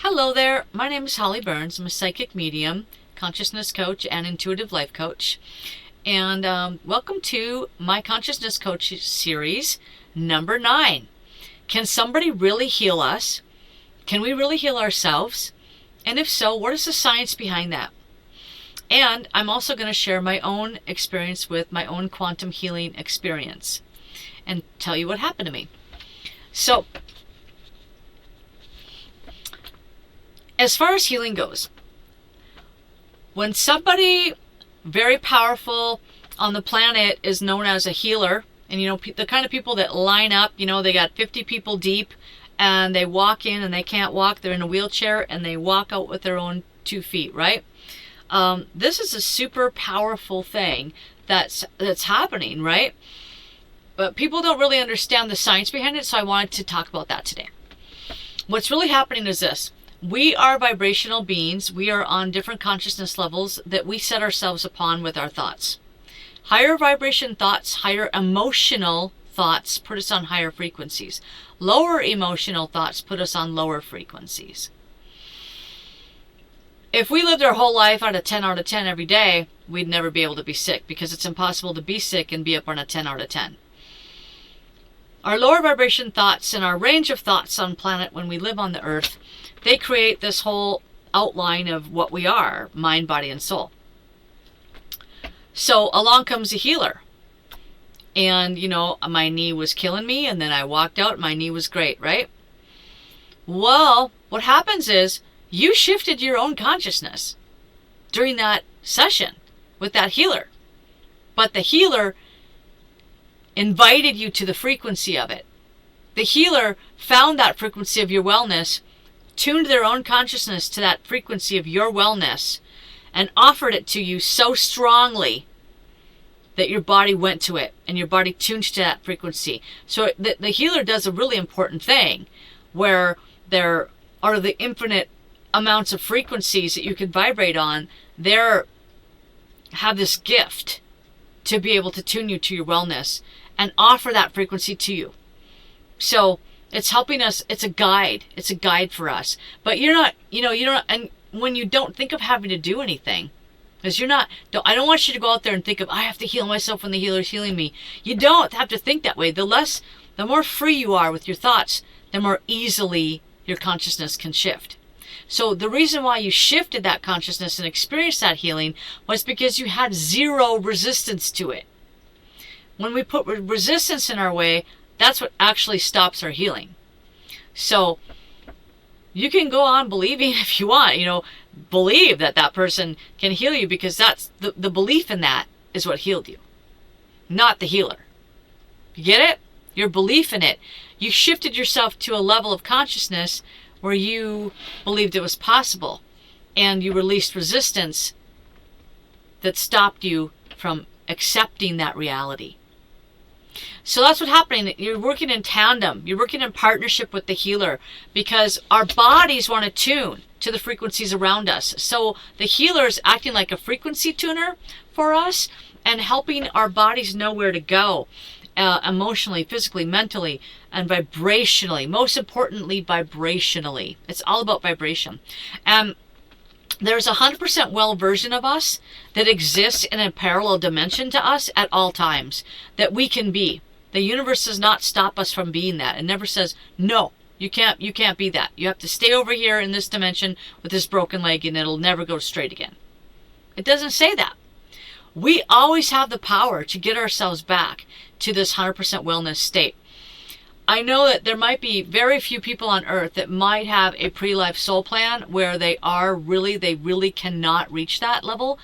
Hello there, my name is Holly Burns. I'm a psychic medium, consciousness coach, and intuitive life coach. And welcome to my Consciousness Coach series, number 9. Can somebody really heal us? Can we really heal ourselves? And if so, what is the science behind that? And I'm also going to share my own experience with my own quantum healing experience and tell you what happened to me. So, as far as healing goes, when somebody very powerful on the planet is known as a healer, and the kind of people that line up, they got 50 people deep and they walk in and they can't walk, they're in a wheelchair and they walk out with their own 2 feet, right? This is a super powerful thing that's happening, right? But people don't really understand the science behind it, so I wanted to talk about that today. What's really happening is this. We are vibrational beings. We are on different consciousness levels that we set ourselves upon with our thoughts. Higher vibration thoughts, higher emotional thoughts put us on higher frequencies. Lower emotional thoughts put us on lower frequencies. If we lived our whole life at a 10 out of 10 every day, we'd never be able to be sick, because it's impossible to be sick and be up on a 10 out of 10. Our lower vibration thoughts and our range of thoughts on planet when we live on the earth, they create this whole outline of what we are, mind, body, and soul. So along comes a healer. And, my knee was killing me, and then I walked out, my knee was great, right? Well, what happens is you shifted your own consciousness during that session with that healer. But the healer invited you to the frequency of it. The healer found that frequency of your wellness, tuned their own consciousness to that frequency of your wellness, and offered it to you so strongly that your body went to it and your body tuned to that frequency. So the healer does a really important thing where there are the infinite amounts of frequencies that you can vibrate on. They have this gift to be able to tune you to your wellness and offer that frequency to you. So it's helping us. It's a guide. It's a guide for us. But you're not, and when you don't think of having to do anything, because I don't want you to go out there and think of, I have to heal myself when the healer's healing me. You don't have to think that way. The more free you are with your thoughts, the more easily your consciousness can shift. So the reason why you shifted that consciousness and experienced that healing was because you had zero resistance to it. When we put resistance in our way, that's what actually stops our healing. So you can go on believing if you want, believe that person can heal you, because that's the belief in that is what healed you, not the healer. You get it? Your belief in it. You shifted yourself to a level of consciousness where you believed it was possible, and you released resistance that stopped you from accepting that reality. So that's what's happening. You're working in tandem. You're working in partnership with the healer, because our bodies want to tune to the frequencies around us. So the healer is acting like a frequency tuner for us and helping our bodies know where to go, emotionally, physically, mentally, and vibrationally. Most importantly, vibrationally. It's all about vibration. And there's a 100% well version of us that exists in a parallel dimension to us at all times that we can be. The universe does not stop us from being that. It never says, no, you can't be that. You have to stay over here in this dimension with this broken leg and it'll never go straight again. It doesn't say that. We always have the power to get ourselves back to this 100% wellness state. I know that there might be very few people on earth that might have a pre-life soul plan where they really cannot reach that level.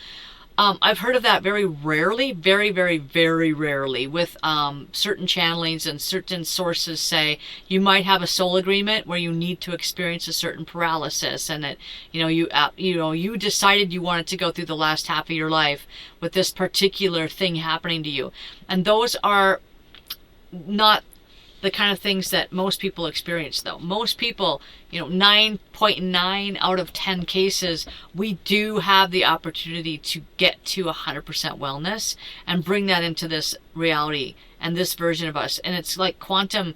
I've heard of that very rarely, very, very, very rarely, with certain channelings, and certain sources say you might have a soul agreement where you need to experience a certain paralysis, and that you decided you wanted to go through the last half of your life with this particular thing happening to you, and those are not the kind of things that most people experience, though. Most people, 9.9 out of 10 cases, we do have the opportunity to get to 100% wellness and bring that into this reality and this version of us. And it's like quantum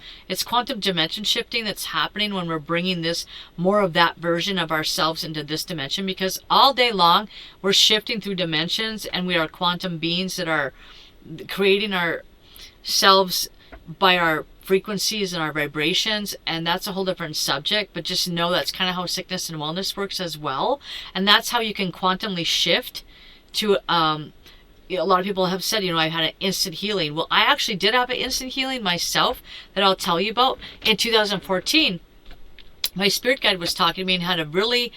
dimension shifting that's happening when we're bringing this more of that version of ourselves into this dimension, because all day long we're shifting through dimensions, and we are quantum beings that are creating ourselves by our frequencies and our vibrations, and that's a whole different subject. But just know that's kind of how sickness and wellness works as well, and that's how you can quantumly shift to a lot of people have said, I've had an instant healing. Well, I actually did have an instant healing myself that I'll tell you about. In 2014, my spirit guide was talking to me and had a really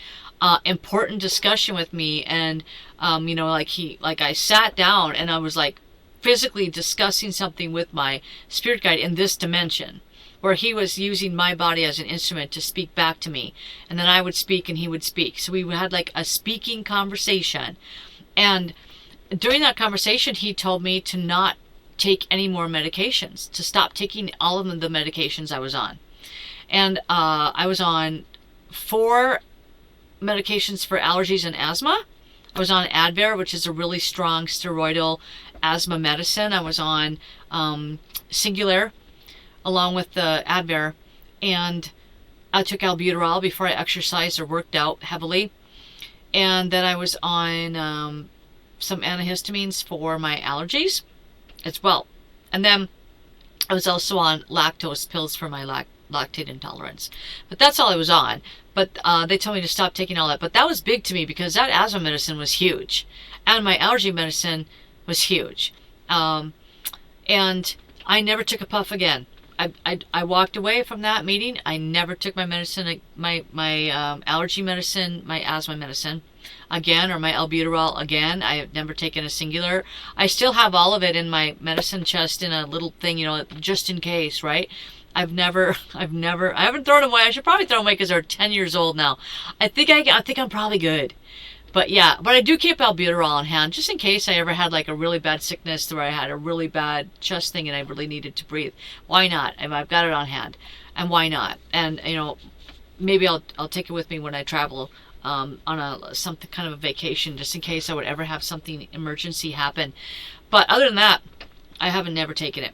important discussion with me. And, I sat down and I was like physically discussing something with my spirit guide in this dimension, where he was using my body as an instrument to speak back to me. And then I would speak and he would speak. So we had like a speaking conversation. And during that conversation, he told me to not take any more medications, to stop taking all of the medications I was on. And I was on 4 medications for allergies and asthma. I was on Advair, which is a really strong steroidal asthma medicine. I was on Singulair along with the Advair. And I took albuterol before I exercised or worked out heavily. And then I was on some antihistamines for my allergies as well. And then I was also on lactose pills for my lactate intolerance. But that's all I was on. But they told me to stop taking all that. But that was big to me because that asthma medicine was huge. And my allergy medicine was huge. And I never took a puff again. I walked away from that meeting. I never took my medicine, my allergy medicine, my asthma medicine again, or my albuterol again. I have never taken a Singulair. I still have all of it in my medicine chest in a little thing, just in case, right? I haven't thrown them away. I should probably throw them away because they're 10 years old now. I think I'm probably good. But yeah, but I do keep albuterol on hand just in case I ever had like a really bad sickness where I had a really bad chest thing and I really needed to breathe. Why not? I've got it on hand, and why not? And maybe I'll take it with me when I travel on something kind of a vacation, just in case I would ever have something emergency happen. But other than that, I haven't never taken it.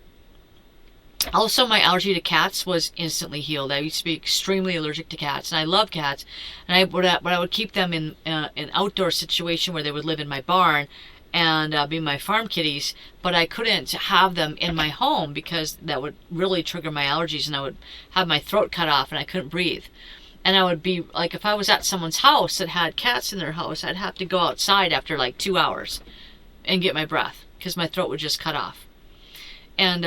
Also, my allergy to cats was instantly healed. I used to be extremely allergic to cats, and I love cats. And I would keep them in an outdoor situation where they would live in my barn and be my farm kitties. But I couldn't have them in my home because that would really trigger my allergies, and I would have my throat cut off, and I couldn't breathe. And I would be like, if I was at someone's house that had cats in their house, I'd have to go outside after like 2 hours and get my breath because my throat would just cut off. And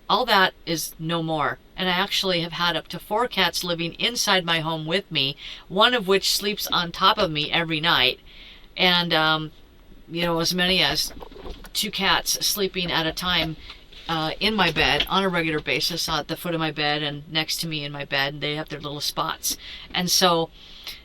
all that is no more. And I actually have had up to 4 cats living inside my home with me, one of which sleeps on top of me every night. And, as many as 2 cats sleeping at a time in my bed on a regular basis, at the foot of my bed and next to me in my bed. And they have their little spots. And so,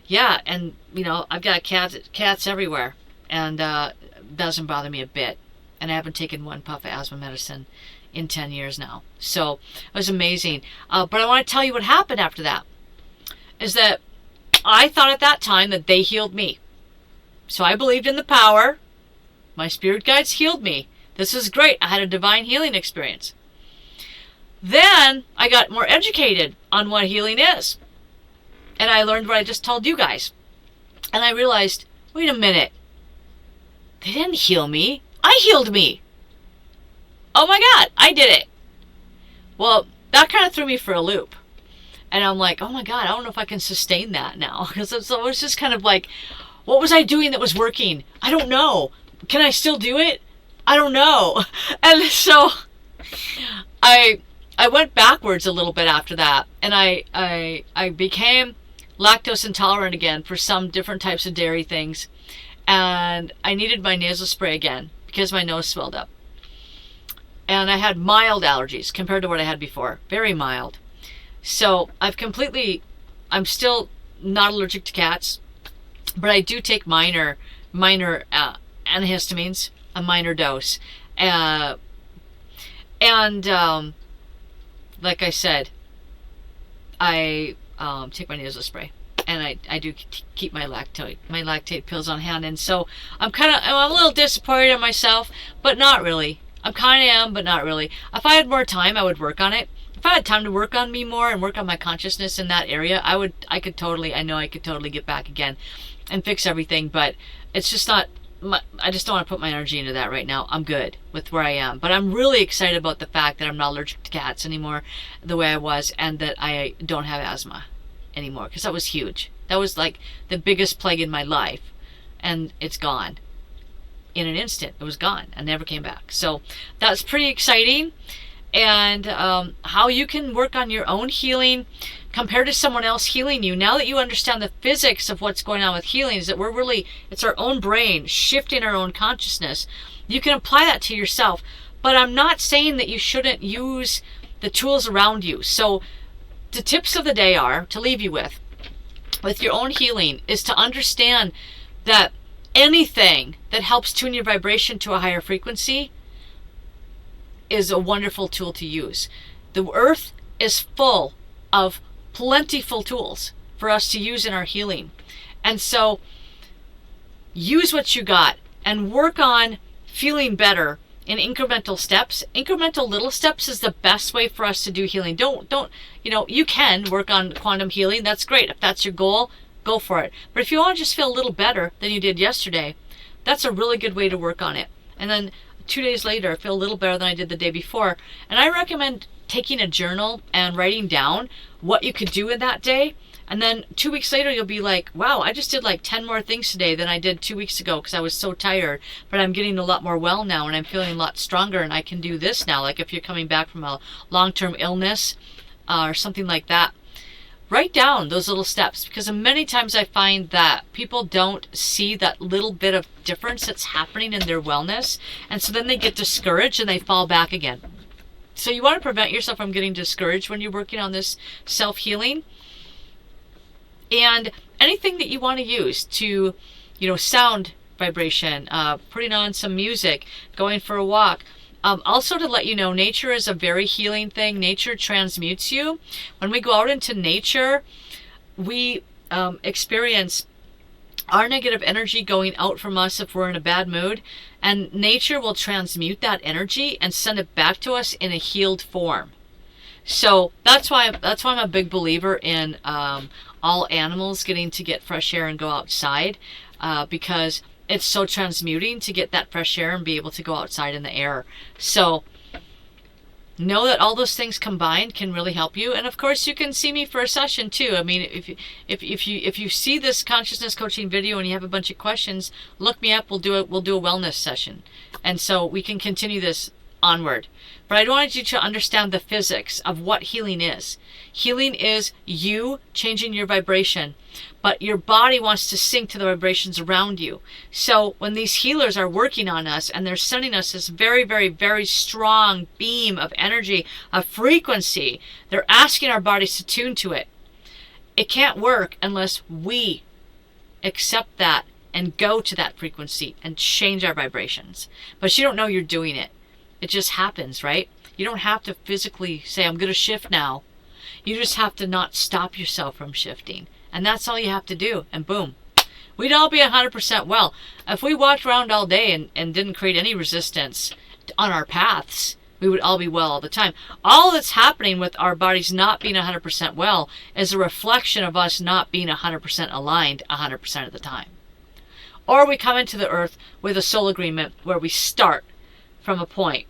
yeah, and, I've got cats everywhere. And it doesn't bother me a bit. And I haven't taken 1 puff of asthma medicine in 10 years now. So it was amazing. But I want to tell you what happened after that. Is that I thought at that time that they healed me. So I believed in the power. My spirit guides healed me. This is great. I had a divine healing experience. Then I got more educated on what healing is. And I learned what I just told you guys. And I realized, wait a minute. They didn't heal me. I healed me. Oh my God, I did it. Well, that kind of threw me for a loop. And I'm like, oh my God, I don't know if I can sustain that now. Because it was just kind of like, what was I doing that was working? I don't know. Can I still do it? I don't know. And so I went backwards a little bit after that. And I became lactose intolerant again for some different types of dairy things. And I needed my nasal spray again because my nose swelled up. And I had mild allergies compared to what I had before. Very mild. So I'm still not allergic to cats, but I do take minor antihistamines, a minor dose. And like I said, I take my nasal spray. And I do keep my lactate pills on hand. And so I'm a little disappointed in myself, but not really. I kind of am, but not really. If I had more time, I would work on it. If I had time to work on me more and work on my consciousness in that area, I could totally get back again and fix everything, but it's just not, I just don't want to put my energy into that right now. I'm good with where I am, but I'm really excited about the fact that I'm not allergic to cats anymore the way I was, and that I don't have asthma anymore, because that was huge. That was like the biggest plague in my life, and it's gone. In an instant, it was gone and never came back. So that's pretty exciting. And how you can work on your own healing compared to someone else healing you. Now that you understand the physics of what's going on with healing, is that it's our own brain shifting our own consciousness. You can apply that to yourself. But I'm not saying that you shouldn't use the tools around you. So the tips of the day are, to leave you with your own healing, is to understand that anything that helps tune your vibration to a higher frequency is a wonderful tool to use. The earth is full of plentiful tools for us to use in our healing. And so use what you got and work on feeling better in incremental steps. Incremental little steps is the best way for us to do healing. Don't, you can work on quantum healing. That's great. If that's your goal, go for it. But if you want to just feel a little better than you did yesterday, that's a really good way to work on it. And then 2 days later, I feel a little better than I did the day before. And I recommend taking a journal and writing down what you could do in that day. And then 2 weeks later, you'll be like, wow, I just did like 10 more things today than I did 2 weeks ago because I was so tired. But I'm getting a lot more well now, and I'm feeling a lot stronger, and I can do this now. Like if you're coming back from a long-term illness or something like that, write down those little steps, because many times I find that people don't see that little bit of difference that's happening in their wellness, and so then they get discouraged and they fall back again. So you want to prevent yourself from getting discouraged when you're working on this self-healing. And anything that you want to use to, sound vibration, putting on some music, going for a walk. Also to let you know, nature is a very healing thing. Nature transmutes you. When we go out into nature, we experience our negative energy going out from us if we're in a bad mood, and nature will transmute that energy and send it back to us in a healed form. So that's why I'm a big believer in all animals getting to get fresh air and go outside, because it's so transmuting to get that fresh air and be able to go outside in the air. So know that all those things combined can really help you. And of course, you can see me for a session too. I mean, if you see this consciousness coaching video and you have a bunch of questions, look me up. We'll do a wellness session, and so we can continue this onward. But I wanted you to understand the physics of what healing is. Healing is you changing your vibration, but your body wants to sync to the vibrations around you. So when these healers are working on us and they're sending us this very, very, very strong beam of energy, of frequency, they're asking our bodies to tune to it. It can't work unless we accept that and go to that frequency and change our vibrations. But you don't know you're doing it. It just happens, right? You don't have to physically say, I'm going to shift now. You just have to not stop yourself from shifting. And that's all you have to do. And boom. We'd all be 100% well. If we walked around all day and didn't create any resistance on our paths, we would all be well all the time. All that's happening with our bodies not being 100% well is a reflection of us not being 100% aligned 100% of the time. Or we come into the earth with a soul agreement where we start from a point.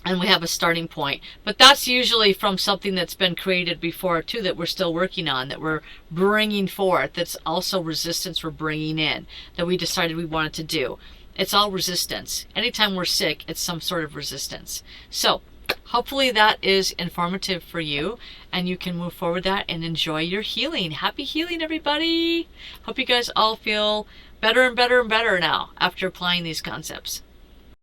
And we have a starting point. But that's usually from something that's been created before too, that we're still working on, that we're bringing forth. That's also resistance we're bringing in, that we decided we wanted to do. It's all resistance. Anytime we're sick, it's some sort of resistance. So hopefully that is informative for you, and you can move forward that and enjoy your healing. Happy healing, everybody. Hope you guys all feel better and better and better now after applying these concepts.